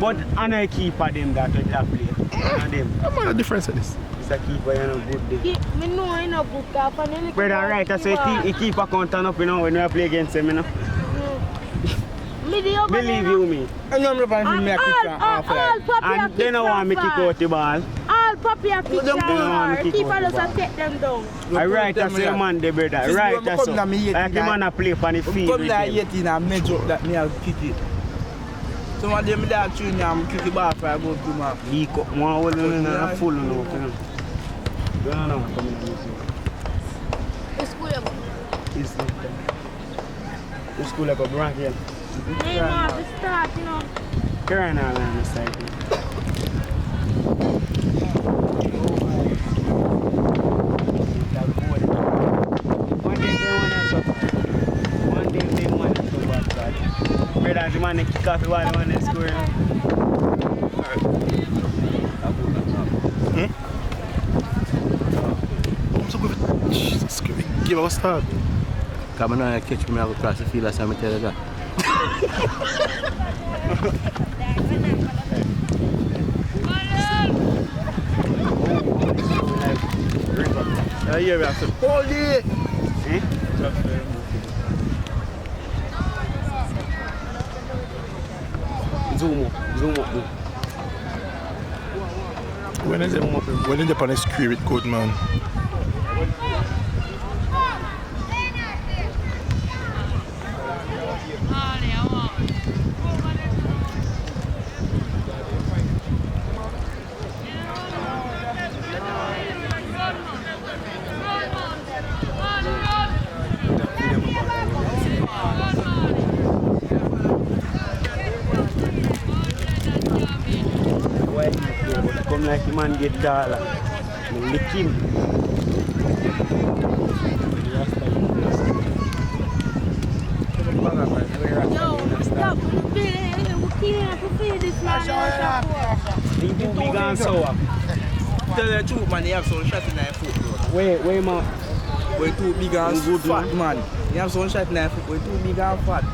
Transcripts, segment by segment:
But I keeper them that with that play. What the difference is this? It's a keeper, you know, good day. Me know I know good cap and Brother, right, I say he keep a count up, you know, when we play against him, you know. Believe you me. And I'm not going to And they don't want me to kick out the ball. All Papi a picture. Keeper just take them down. I right, I say man, the brother. Right, I say. Like the man a play on the field. Come there 18 and make joke that me have kick it. Some of them that tune and kick the ball for I go to my. He cut one hole in a full now. No, come in The school level. this. The school like a brand here. They want to start, you know. Karen and I am cycle. One day they want to so bad. Brother, the man kick off the ball, the man they score. I'm so good. Give us a start. Come on, catch me, I go cross the field as I tell you that. Yeah, we have to hold it. Zoom up. When is it on the screw it good, man? Come like the man get taller. Lick him. Yo, stop. We can't fulfill this man. He too big and sour. Tell the truth, man, you have some shot in your foot, bro. Wait, man. We're too big and fat, man. You have some shot in your foot, we're too big and fat.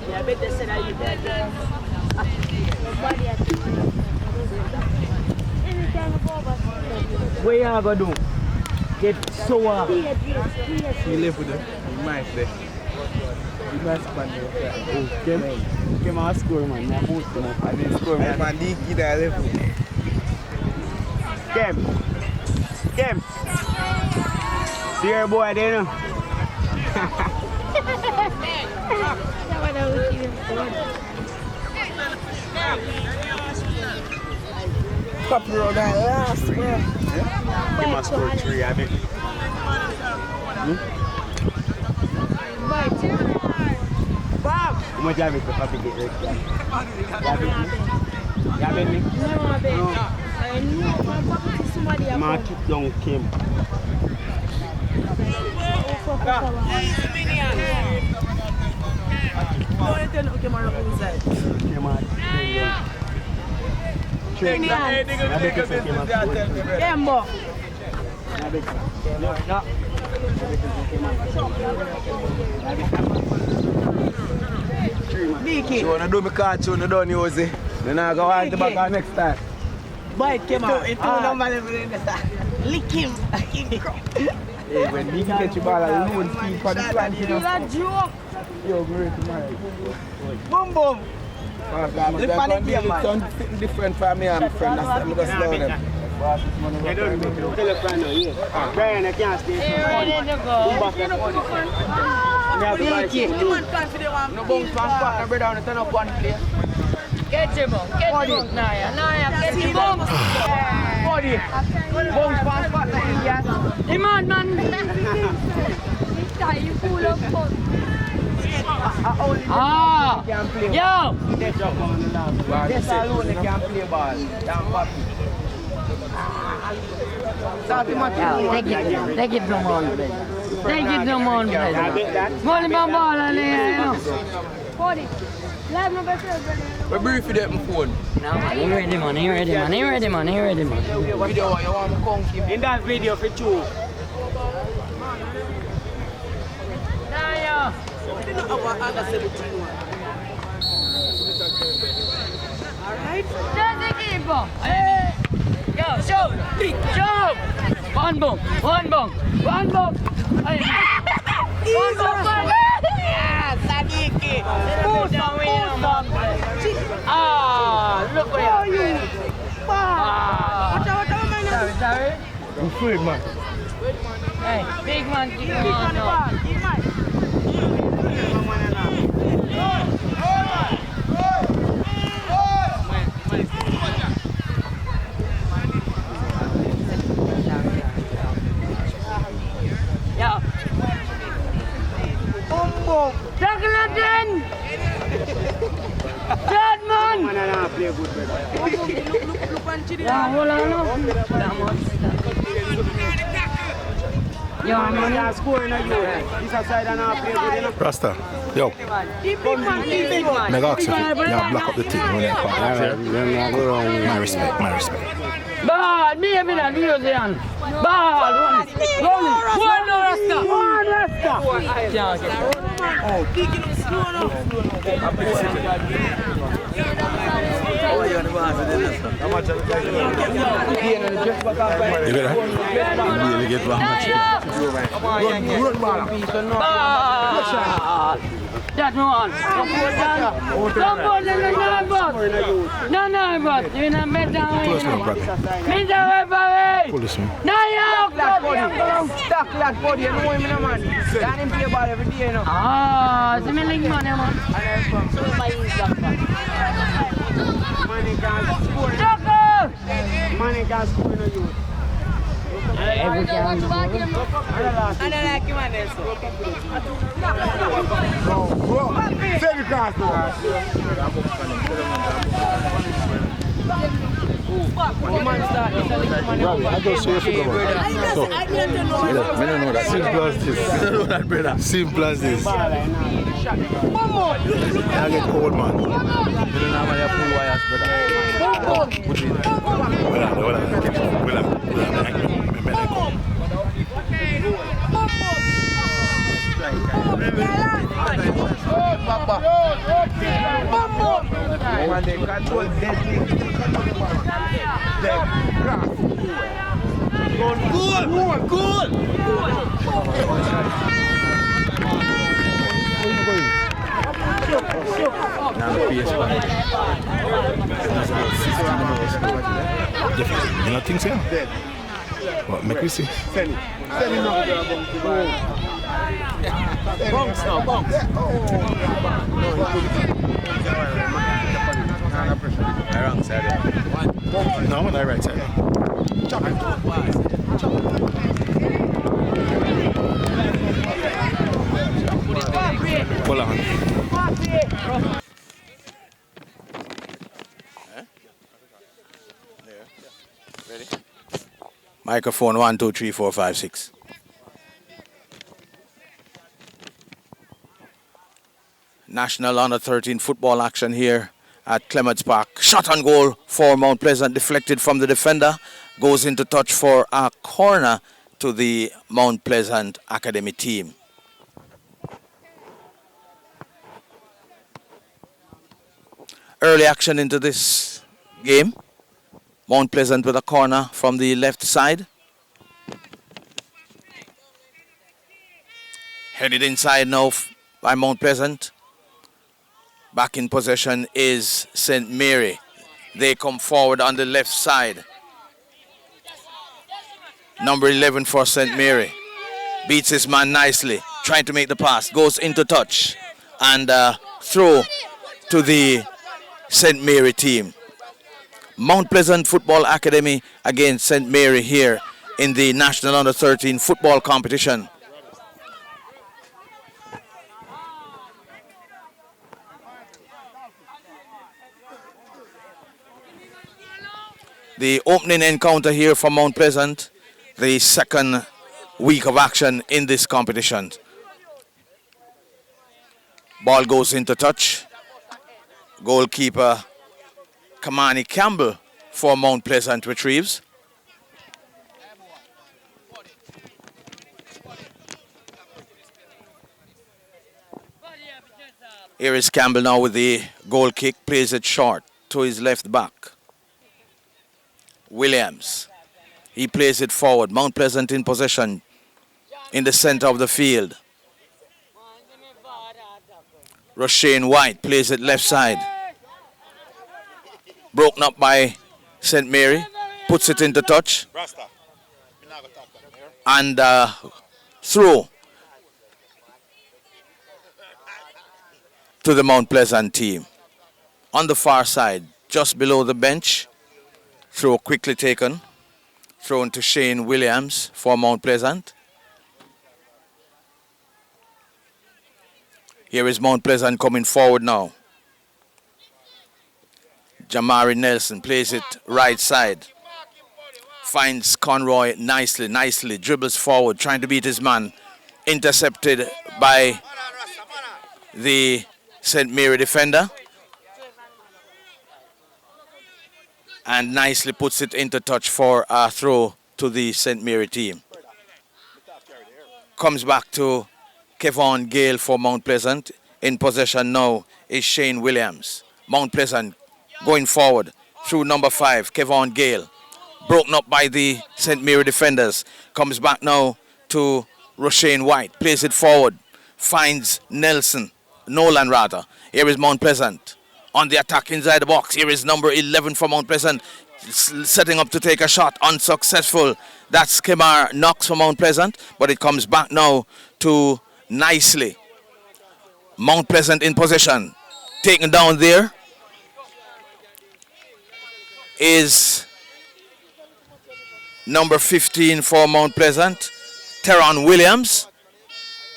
Yeah, I bet they said that you dead. What you gonna do? Get sour. You live with it. You might say. You might spend your Okay. Come on, score, man. I boot him up. I didn't score, man. Man, the kid I live with. Kim. See your boy there, no? Pop road that last, bro. He must score 3, I bet. Bob! How much have it to Papi get ready? You have it me? No, I bet. I know, I'm talking to somebody else. Man, kick down Kim. Kim out. Kembo. Biki. You wanna do me cartoon, you don't use it. Then I go on the back next time. Bite him out. Lick him. Hey, when Biki catch your ball alone, speed for the flank, you know. You're a joke. Yo, great tomorrow. Boom, boom. Look on the game, man. Something different for me and friend. That's why I'm just down them. You don't tell a friend now, yeah. Brian, I can't stay. Ready to go. No bounce pass partner, brother, on the turn up one play. Get your bum. Get your bum, Naya. Naya, get your bum. Body. Bounce pass partner, Indian. Hey, man. You fool of fun. Ah! Yo! This alone they can't play ball. Damn Papi. Take it from on, please. Take it from on, please. Money my ball on there, you know. 40. Live no better, brother. We brief you that my phone. No, man, he ready, man. Video, you want me come keep In that video for you. Naya! That's the keeper. Go, show. Show. One boom. One boom. One boom. One boom. Yeah, Sadiki. Look where you are. Sorry. I'm afraid, man. Hey, big man, keep him on now. Yeah. Tackle again. Third man. Yeah, hold on. Yo, man, scoring a you. This side and half play good enough. Rasta, yo, make ask if you block up the team when you My respect, my respect. ball, me and that museum. Ball, one Rasta. One Rasta. Oh, kicking up slow now. You get that? You get one match. Run ball. That one. Come on, no, but you know, Pull us man, brother. Pull us man. Stuck lad body, you know him, man. Let him play ball every day, you know. Ah, it's a million money, man. Money can score in a you. Every game. I don't like him, man. Save the cross now. I don't see if you come on. So, I don't know that. Simple as this. I don't know that, brother. Simple as this. I get cold, man. You don't have any full wires, brother. When they control deadly. Dead grass. Goal. You know things here? What, make we see? Send it now. Bunks now, bunks. Wrong side. No, I'm on the right side. Chop it. Pull on. Ready? Microphone 1, 2, 3, 4, 5, 6. National Under-13 football action here at Clements Park. Shot on goal for Mount Pleasant, deflected from the defender. Goes into touch for a corner to the Mount Pleasant Academy team. Early action into this game. Mount Pleasant with a corner from the left side. Headed inside now by Mount Pleasant. Back in possession is St. Mary. They come forward on the left side. Number 11 for St. Mary. Beats his man nicely. Trying to make the pass. Goes into touch. And throw to the St. Mary team. Mount Pleasant Football Academy against St. Mary here in the National Under-13 football competition. The opening encounter here for Mount Pleasant, the second week of action in this competition. Ball goes into touch. Goalkeeper Kamani Campbell for Mount Pleasant retrieves. Here is Campbell now with the goal kick, plays it short to his left back. Williams, he plays it forward. Mount Pleasant in possession in the center of the field. Roshane White plays it left side. Broken up by St. Mary, puts it into touch. And through to the Mount Pleasant team. On the far side, just below the bench, throw quickly taken. Thrown to Shane Williams for Mount Pleasant. Here is Mount Pleasant coming forward now. Jamari Nelson plays it right side. Finds Conroy nicely, dribbles forward, trying to beat his man. Intercepted by the St. Mary defender. And nicely puts it into touch for a throw to the St. Mary team. Comes back to Kevon Gale for Mount Pleasant. In possession now is Shane Williams. Mount Pleasant going forward through number 5, Kevon Gale. Broken up by the St. Mary defenders. Comes back now to Roshane White. Plays it forward. Finds Nolan rather. Here is Mount Pleasant. On the attack inside the box. Here is number 11 for Mount Pleasant. Setting up to take a shot. Unsuccessful. That's Kemar Knox for Mount Pleasant. But it comes back now to nicely. Mount Pleasant in possession. Taken down there is number 15 for Mount Pleasant, Teron Williams.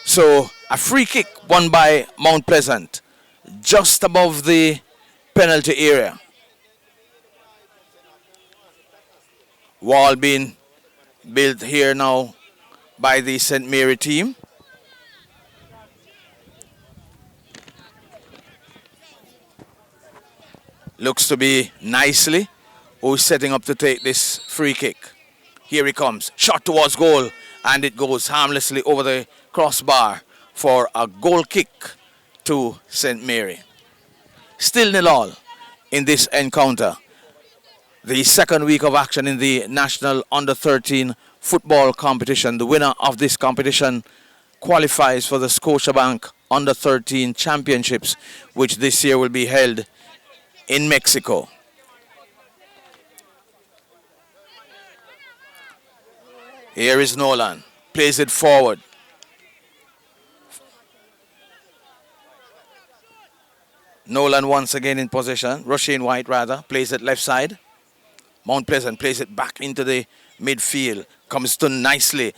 So a free kick won by Mount Pleasant. Just above the penalty area. Wall being built here now by the St. Mary team. Looks to be nicely. Who's setting up to take this free kick. Here he comes. Shot towards goal. And it goes harmlessly over the crossbar for a goal kick to St. Mary. Still 0-0 in this encounter. The second week of action in the National Under-13 football competition. The winner of this competition qualifies for the Scotiabank Under-13 Championships, which this year will be held in Mexico. Here is Nolan. Plays it forward. Nolan once again in possession. Roshane White rather. Plays it left side. Mount Pleasant plays it back into the midfield. Comes to nicely.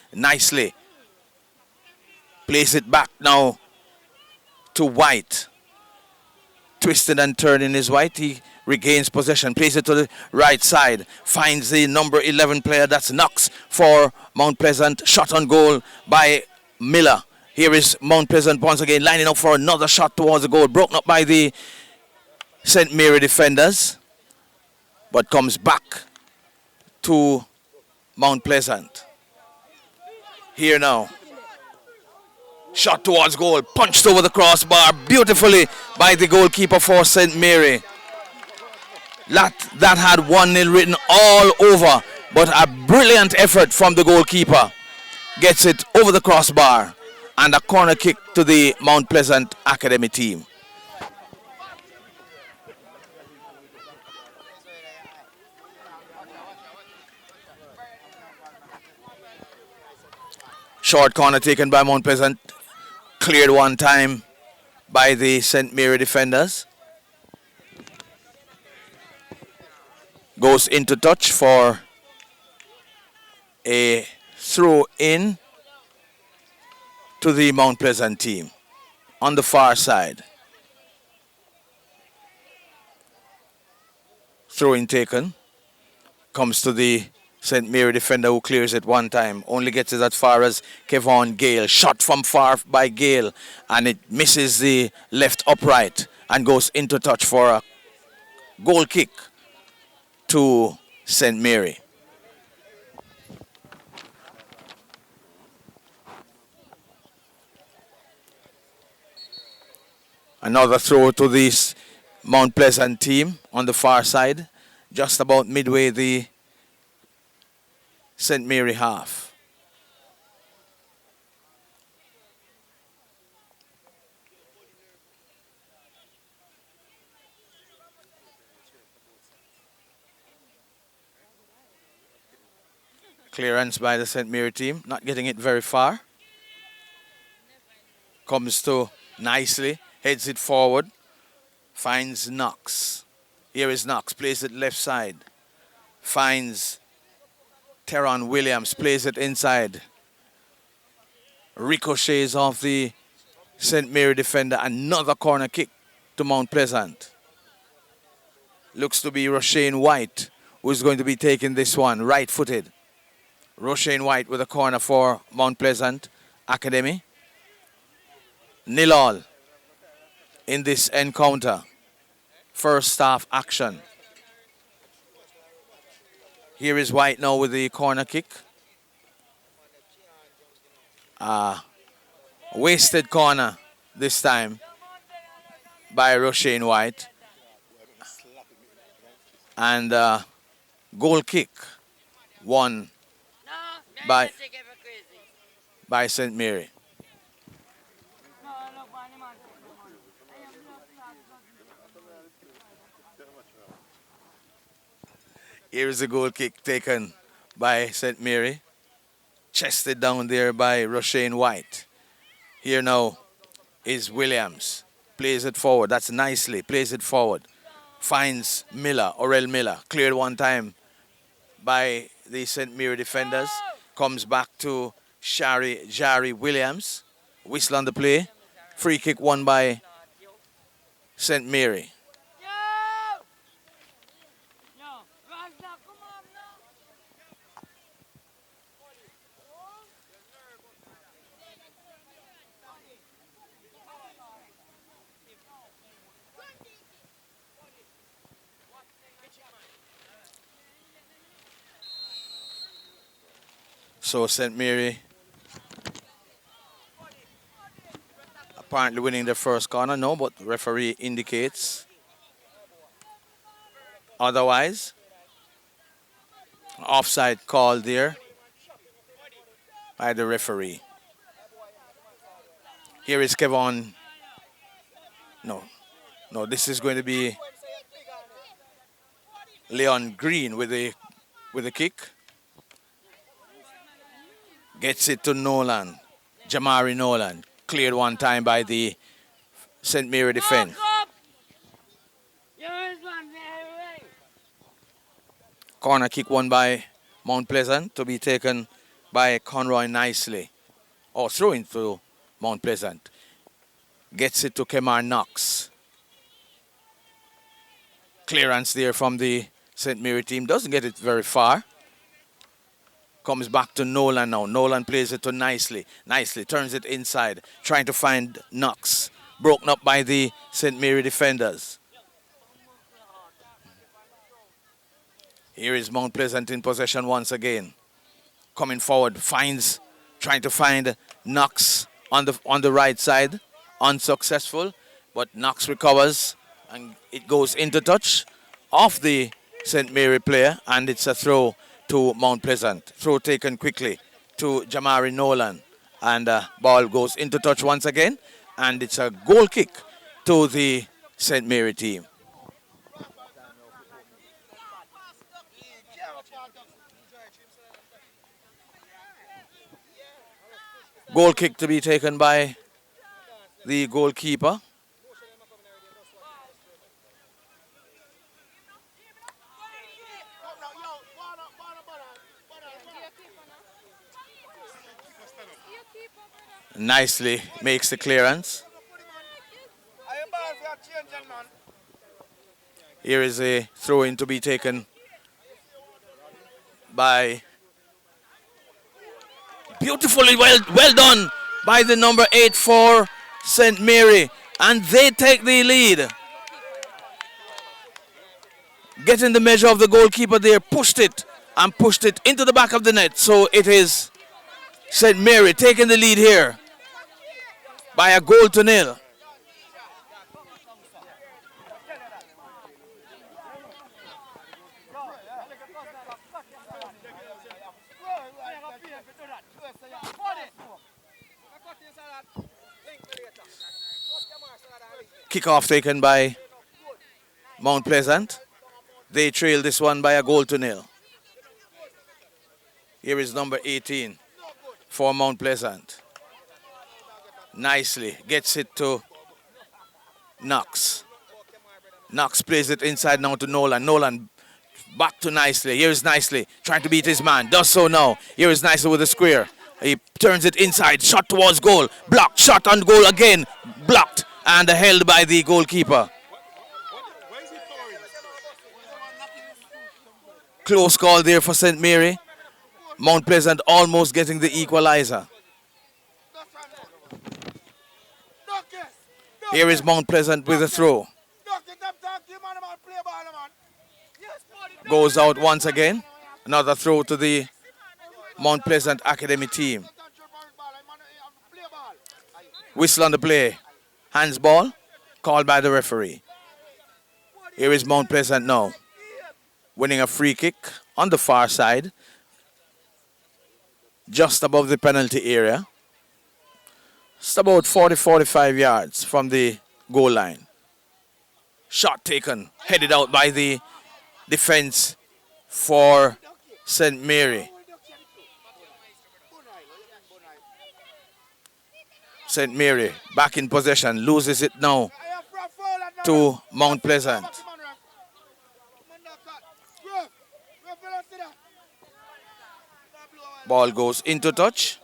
Plays it back now to White. Twisted and turning is White. He regains possession. Plays it to the right side. Finds the number 11 player. That's Knox for Mount Pleasant. Shot on goal by Miller. Here is Mount Pleasant once again lining up for another shot towards the goal. Broken up by the St. Mary defenders. But comes back to Mount Pleasant. Here now. Shot towards goal. Punched over the crossbar beautifully by the goalkeeper for St. Mary. That had 1-0 written all over. But a brilliant effort from the goalkeeper. Gets it over the crossbar. And a corner kick to the Mount Pleasant Academy team. Short corner taken by Mount Pleasant. Cleared one time by the St. Mary defenders. Goes into touch for a throw in to the Mount Pleasant team on the far side. Throw in taken. Comes to the St. Mary defender who clears it one time. Only gets it as far as Kevon Gale. Shot from far by Gale. And it misses the left upright and goes into touch for a goal kick to St. Mary. Another throw to this Mount Pleasant team on the far side, just about midway the St. Mary half. Clearance by the St. Mary team, not getting it very far. Comes to nicely, heads it forward, finds Knox. Here is Knox, plays it left side. Finds Teron Williams, plays it inside. Ricochets off the St. Mary defender. Another corner kick to Mount Pleasant. Looks to be Roshane White who's going to be taking this one, right-footed. Roshane White with a corner for Mount Pleasant Academy. 0-0 in this encounter. First half action. Here is White now with the corner kick. Wasted corner this time by Roshane White. And goal kick won by St. Mary. Here is a goal kick taken by St. Mary. Chested down there by Roshane White. Here now is Williams. Plays it forward. That's nicely. Plays it forward. Finds Miller, Orel Miller. Cleared one time by the St. Mary defenders. Comes back to Jari Williams. Whistle on the play. Free kick won by St. Mary. So St. Mary apparently winning the first corner. No, but the referee indicates otherwise. Offside call there by the referee. Here is Kevon. No, this is going to be Leon Green with the kick. Gets it to Nolan. Jamari Nolan. Cleared one time by the St. Mary defense. Corner kick won by Mount Pleasant to be taken by Conroy nicely. Or throw into Mount Pleasant. Gets it to Kemar Knox. Clearance there from the St. Mary team. Doesn't get it very far. Comes back to Nolan now. Nolan plays it to Nicely. Nicely turns it inside. Trying to find Knox. Broken up by the St. Mary defenders. Here is Mount Pleasant in possession once again. Coming forward. Trying to find Knox on the right side. Unsuccessful. But Knox recovers. And it goes into touch of the St. Mary player. And it's a throw to Mount Pleasant. Throw taken quickly to Jamari Nolan. And ball goes into touch once again. And it's a goal kick to the St. Mary team. Goal kick to be taken by the goalkeeper. Nicely makes the clearance. Here is a throw-in to be taken by... Beautifully well done by the number 8 for St. Mary. And they take the lead. Getting the measure of the goalkeeper there, pushed it into the back of the net. So it is St. Mary taking the lead here by a goal to nil. Kickoff taken by Mount Pleasant. They trail this one by a goal to nil. Here is number 18 for Mount Pleasant. Nicely gets it to Knox. Knox plays it inside now to Nolan. Nolan back to Nicely. Here is Nicely trying to beat his man. Does so now. Here is Nicely with a square. He turns it inside. Shot towards goal. Blocked. Shot on goal again. Blocked. And held by the goalkeeper. Close call there for St. Mary. Mount Pleasant almost getting the equalizer. Here is Mount Pleasant with a throw. Goes out once again. Another throw to the Mount Pleasant Academy team. Whistle on the play. Hands ball. Called by the referee. Here is Mount Pleasant now. Winning a free kick on the far side. Just above the penalty area. It's about 40-45 yards from the goal line. Shot taken. Headed out by the defense for St. Mary. St. Mary back in possession. Loses it now to Mount Pleasant. Ball goes into touch.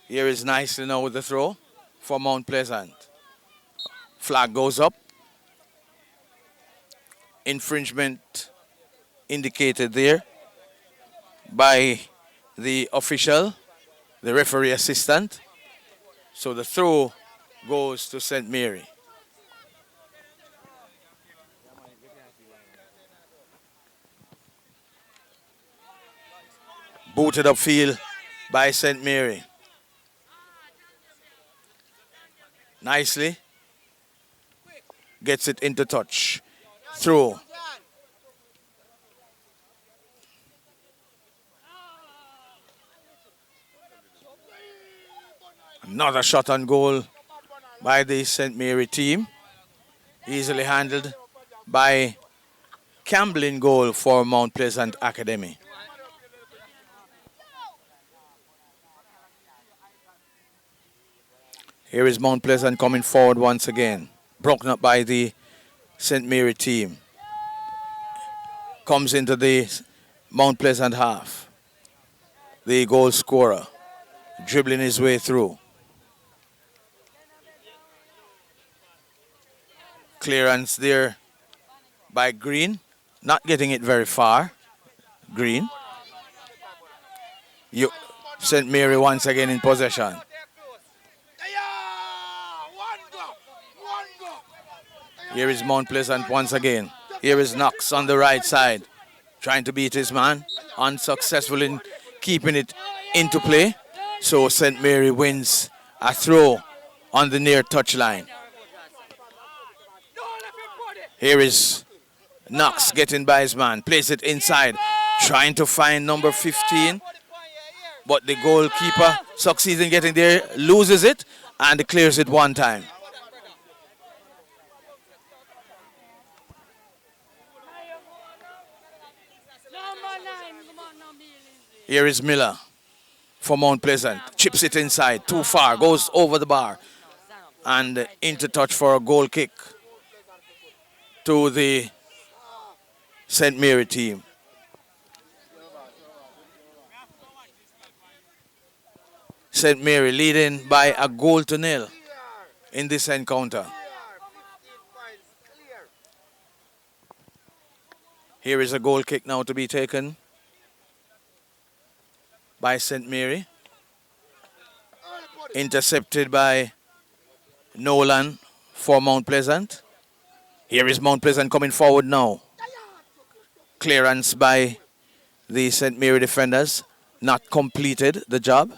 Here is Nicely now with the throw for Mount Pleasant. Flag goes up. Infringement indicated there by the official, the referee assistant. So the throw goes to St. Mary. Booted upfield by St. Mary. Nicely gets it into touch. Throw. Another shot on goal by the St. Mary team. Easily handled by Campbell in goal for Mount Pleasant Academy. Here is Mount Pleasant coming forward once again. Broken up by the St. Mary team. Comes into the Mount Pleasant half. The goal scorer dribbling his way through. Clearance there by Green. Not getting it very far. Green. St. Mary once again in possession. Here is Mount Pleasant once again. Here is Knox on the right side. Trying to beat his man. Unsuccessful in keeping it into play. So St. Mary wins a throw on the near touchline. Here is Knox getting by his man. Plays it inside. Trying to find number 15. But the goalkeeper succeeds in getting there. Loses it and clears it one time. Here is Miller for Mount Pleasant. Chips it inside. Too far. Goes over the bar. And into touch for a goal kick to the St. Mary team. St. Mary leading by a goal to nil in this encounter. Here is a goal kick now to be taken by St. Mary. Intercepted by Nolan for Mount Pleasant. Here is Mount Pleasant coming forward now. Clearance by the St. Mary defenders. Not completed the job.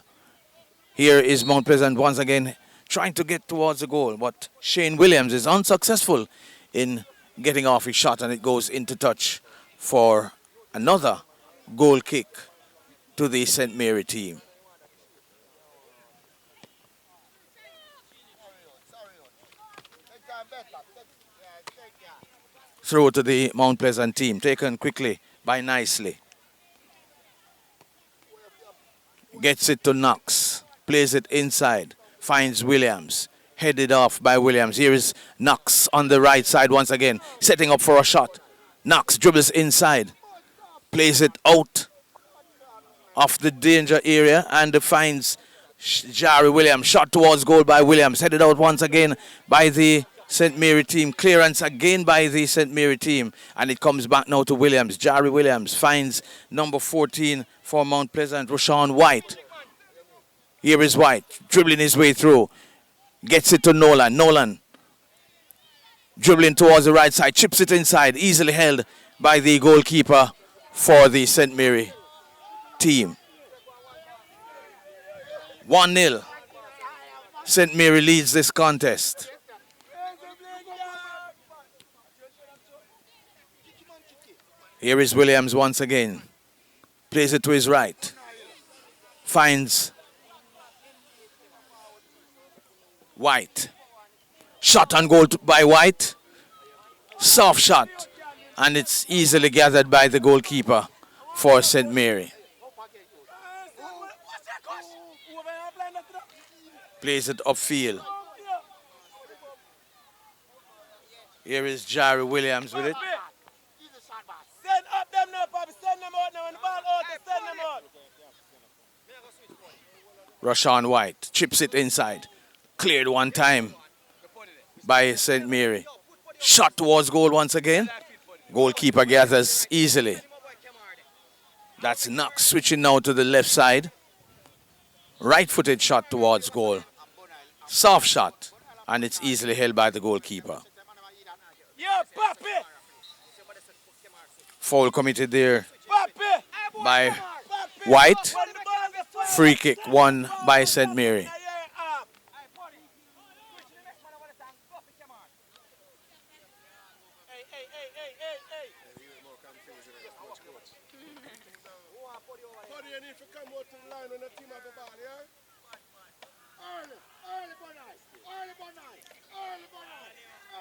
Here is Mount Pleasant once again trying to get towards the goal. But Shane Williams is unsuccessful in getting off his shot, and it goes into touch for another goal kick to the St. Mary team. throw to the Mount Pleasant team. Taken quickly by Nicely. Gets it to Knox. Plays it inside. Finds Williams. Headed off by Williams. Here is Knox on the right side once again. Setting up for a shot. Knox dribbles inside. Plays it out of the danger area and finds Jari Williams. Shot towards goal by Williams. Headed out once again by the St. Mary team. Clearance again by the St. Mary team. And it comes back now to Williams. Jari Williams finds number 14 for Mount Pleasant, Rashawn White. Here is White, dribbling his way through. Gets it to Nolan. Nolan dribbling towards the right side. Chips it inside. Easily held by the goalkeeper for the St. Mary team. 1-0. St. Mary leads this contest. Here is Williams once again. Plays it to his right. Finds White. Shot on goal by White. Soft shot. And it's easily gathered by the goalkeeper for St. Mary. Plays it upfield. Here is Jari Williams with it. Send up them now, Bobby. Send them out now. When the ball out, send them out. Rashawn White chips it inside. Cleared one time by St. Mary. Shot towards goal once again. Goalkeeper gathers easily. That's Knox switching now to the left side. Right-footed shot towards goal. Soft shot. And it's easily held by the goalkeeper. Foul committed there by White. Free kick won by St. Mary.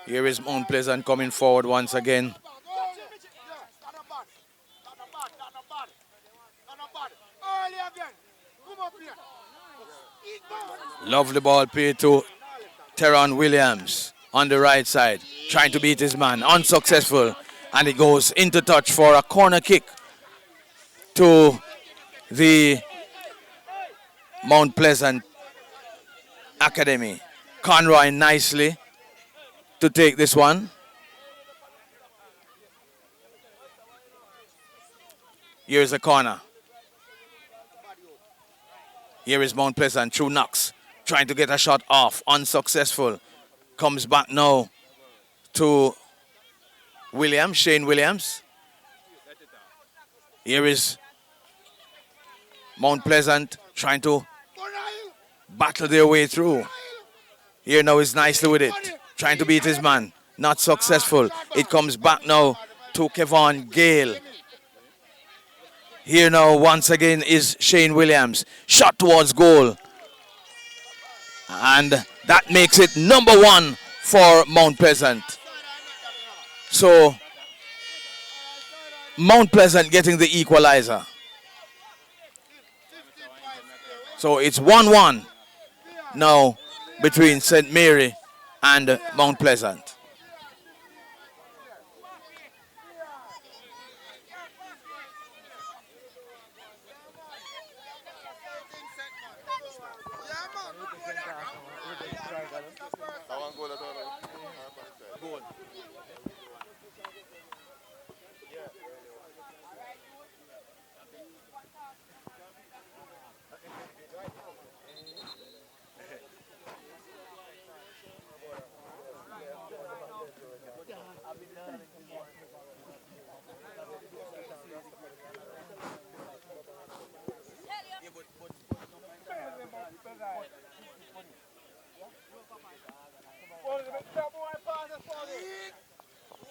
Here is Mount Pleasant coming forward once again. Lovely ball played to Teron Williams on the right side. Trying to beat his man. Unsuccessful. And it goes into touch for a corner kick to the Mount Pleasant Academy. Conroy nicely to take this one. Here's a corner. Here is Mount Pleasant through Knox. Trying to get a shot off. Unsuccessful. Comes back now to Williams, Shane Williams. Here is Mount Pleasant trying to battle their way through. Here now is Nicely with it. Trying to beat his man. Not successful. It comes back now to Kevon Gale. Here now once again is Shane Williams. Shot towards goal. And that makes it number 1 for Mount Pleasant. So Mount Pleasant getting the equalizer. So it's 1-1 now between St. Mary and Mount Pleasant.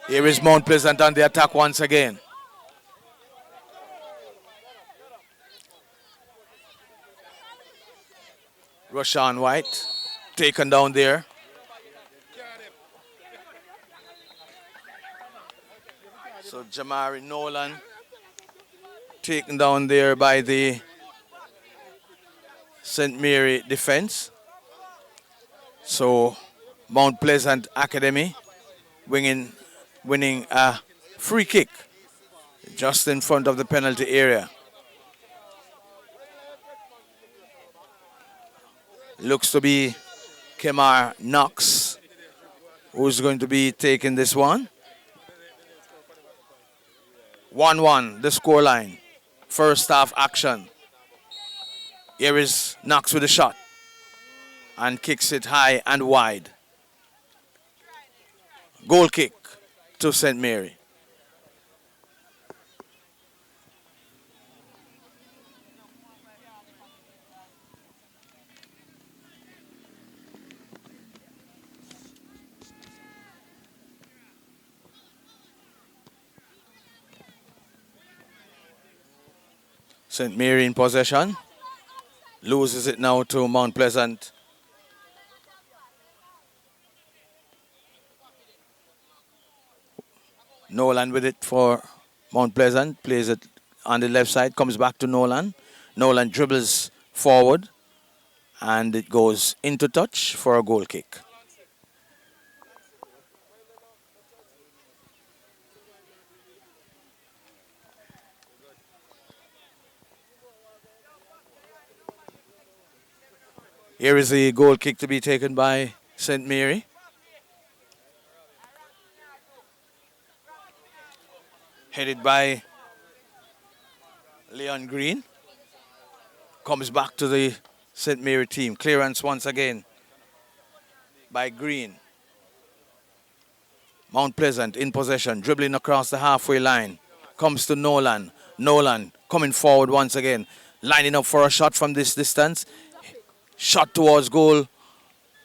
Here is Mount Pleasant on the attack once again. Rashawn White taken down there. Jamari Nolan taken down there by the St. Mary defense. So Mount Pleasant Academy winning a free kick just in front of the penalty area. Looks to be Kemar Knox who's going to be taking this one. 1-1 the scoreline. First half action. Here is Knox with a shot and kicks it high and wide. Goal kick to St. Mary. St. Mary in possession. Loses it now to Mount Pleasant. Nolan with it for Mount Pleasant. Plays it on the left side. Comes back to Nolan. Nolan dribbles forward. And it goes into touch for a goal kick. Here is the goal kick to be taken by St. Mary. Headed by Leon Green. Comes back to the St. Mary team. Clearance once again by Green. Mount Pleasant in possession, dribbling across the halfway line. Comes to Nolan. Nolan coming forward once again. Lining up for a shot from this distance. Shot towards goal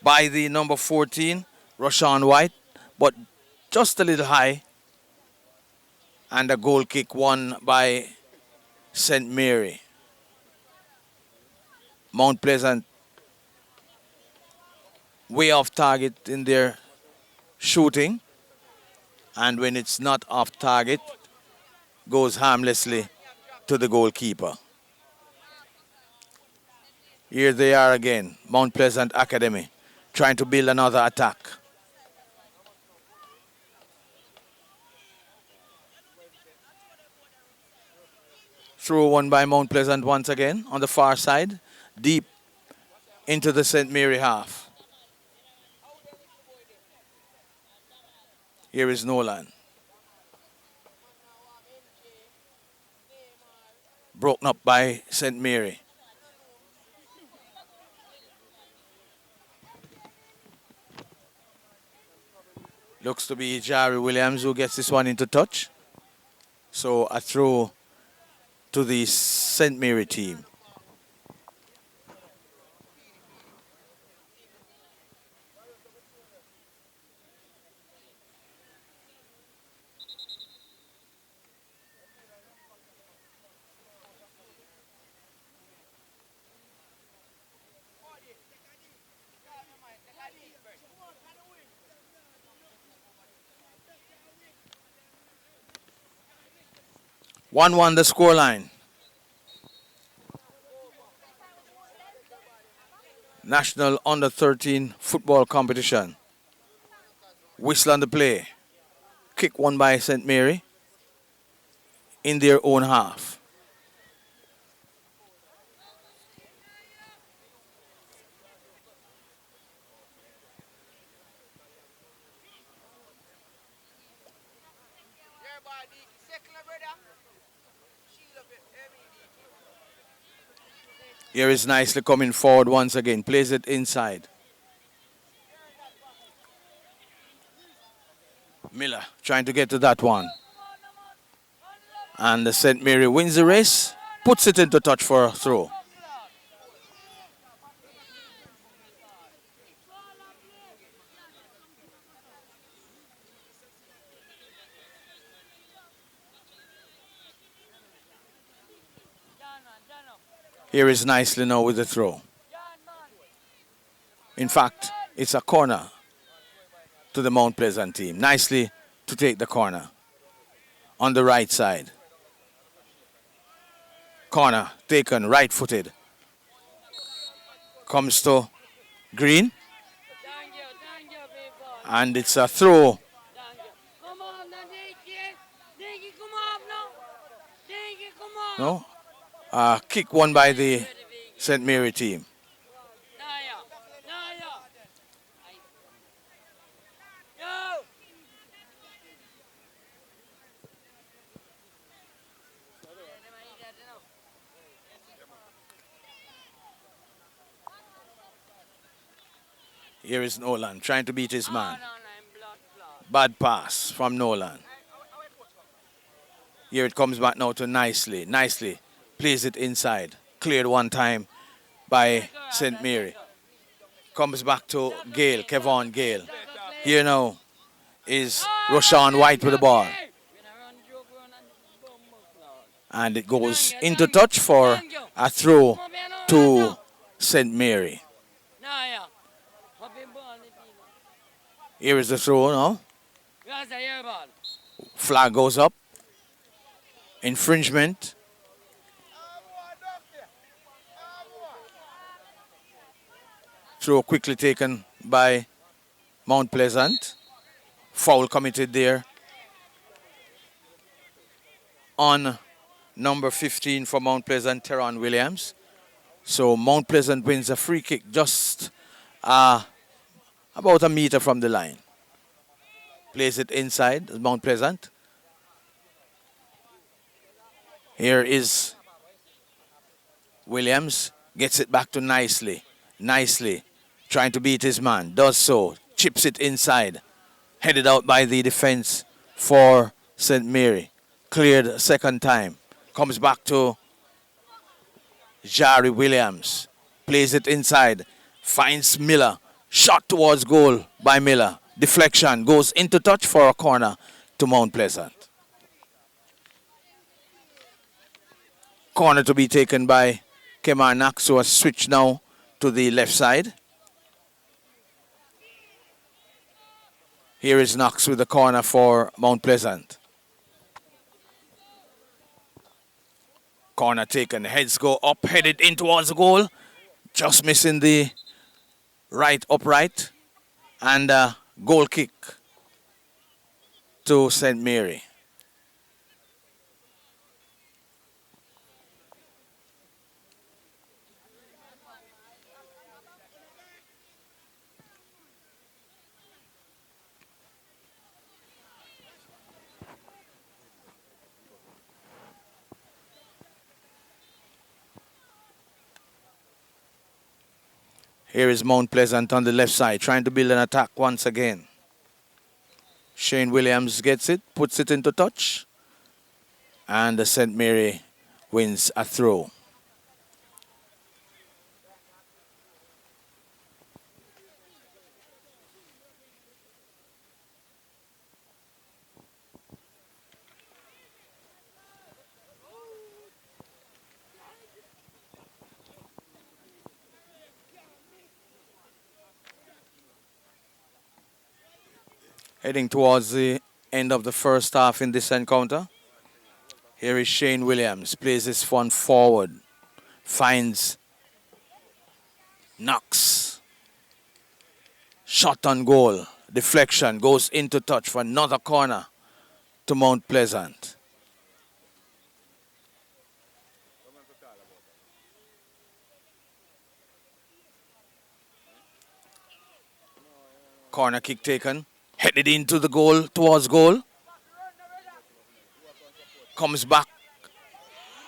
by the number 14, Rashawn White, but just a little high. And a goal kick won by St. Mary. Mount Pleasant way off target in their shooting. And when it's not off target, goes harmlessly to the goalkeeper. Here they are again, Mount Pleasant Academy, trying to build another attack. Through one by Mount Pleasant once again on the far side, deep into the St. Mary half. Here is Nolan. Broken up by St. Mary. Looks to be Jari Williams who gets this one into touch. So a throw to the St. Mary team. One the scoreline. National Under-13 football competition. Whistle on the play. Kick won by St. Mary in their own half. Here is nicely coming forward once again. Plays it inside. Miller trying to get to that one. And the St. Mary wins the race. Puts it into touch for a throw. Here is nicely now with the throw. In fact, it's a corner to the Mount Pleasant team. Nicely to take the corner. on the right side. Corner taken, right-footed. Comes to Green. And it's a throw. Come on, now, Dinky. Dinky, come on, now. Dinky, come on. No? Kick won by the St. Mary team. Naya. Naya. Yo. Here is Nolan trying to beat his man. Bad pass from Nolan. Here it comes back now to Nicely. Nicely plays it inside. Cleared one time by St. Mary. Comes back to Gale, Kevon Gale. Here now is Roshan White with the ball. And it goes into touch for a throw to St. Mary. Here is the throw now. Flag goes up. Infringement. Throw quickly taken by Mount Pleasant. Foul committed there on number 15 for Mount Pleasant, Teron Williams. So Mount Pleasant wins a free kick just about a meter from the line. Plays it inside Mount Pleasant. Here is Williams. Gets it back to Nicely. Nicely trying to beat his man. Does so. Chips it inside. Headed out by the defense for St. Mary. Cleared a second time. Comes back to Jari Williams. Plays it inside. Finds Miller. Shot towards goal by Miller. Deflection. Goes into touch for a corner to Mount Pleasant. Corner to be taken by Kemar Knox, so a switch now to the left side. Here is Knox with the corner for Mount Pleasant. Corner taken, heads go up, headed in towards the goal. Just missing the right upright. And goal kick to St. Mary. Here is Mount Pleasant on the left side, trying to build an attack once again. Shane Williams gets it, puts it into touch. And the St. Mary wins a throw. Heading towards the end of the first half in this encounter. Here is Shane Williams, plays this one forward, finds Knox. Shot on goal, deflection, goes into touch for another corner to Mount Pleasant. Corner kick taken. Headed into the goal, towards goal. Comes back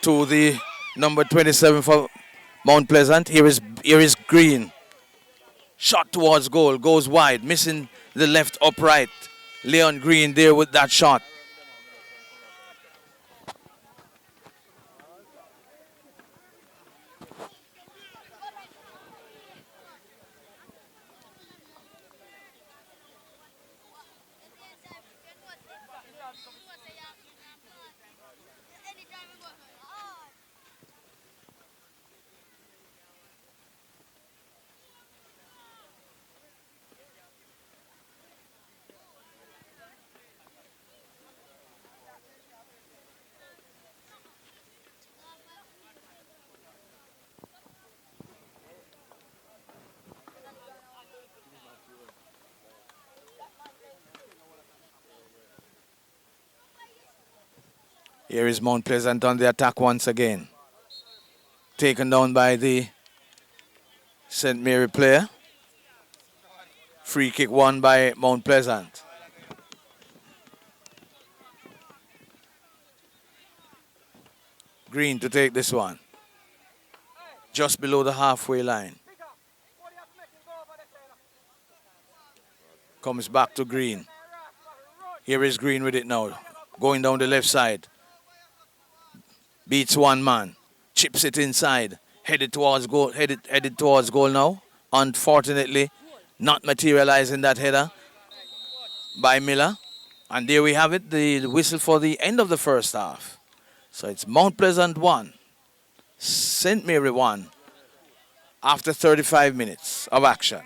to the number 27 for Mount Pleasant. Here is Green. Shot towards goal, goes wide, missing the left upright. Leon Green there with that shot. Here is Mount Pleasant on the attack once again. Taken down by the St. Mary player. Free kick won by Mount Pleasant. Green to take this one. Just below the halfway line. Comes back to Green. Here is Green with it now. Going down the left side. Beats one man. Chips it inside. Headed towards goal. Headed towards goal now. Unfortunately, not materializing that header by Miller. And there we have it, the whistle for the end of the first half. So it's Mount Pleasant 1, St. Mary 1 after 35 minutes of action.